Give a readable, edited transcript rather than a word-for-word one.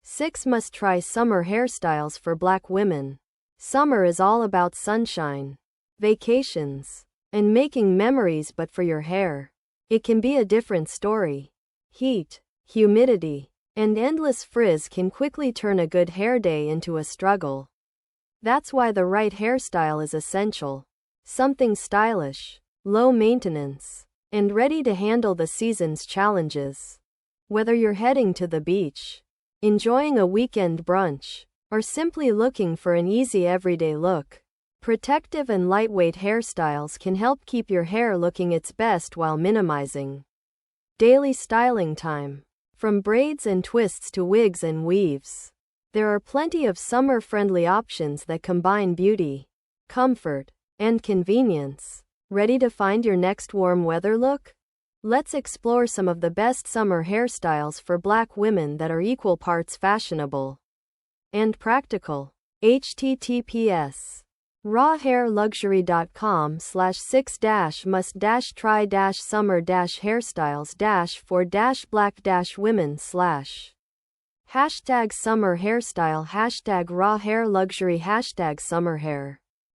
6 must-try summer hairstyles for Black women. Summer is all about sunshine, vacations, and making memories, but for your hair, it can be a different story. Heat, humidity, and endless frizz can quickly turn a good hair day into a struggle. That's why the right hairstyle is essential. Something stylish, low maintenance, and ready to handle the season's challenges. Whether you're heading to the beach, enjoying a weekend brunch, or simply looking for an easy everyday look, protective and lightweight hairstyles can help keep your hair looking its best while minimizing daily styling time. From braids and twists to wigs and weaves, there are plenty of summer-friendly options that combine beauty, comfort, and convenience. Ready to find your next warm weather look? Let's explore some of the best summer hairstyles for Black women that are equal parts fashionable and practical. https://6-must-try-summer-hairstyles-for-black-women/ #summer hairstyle #raw hair luxury #summer hair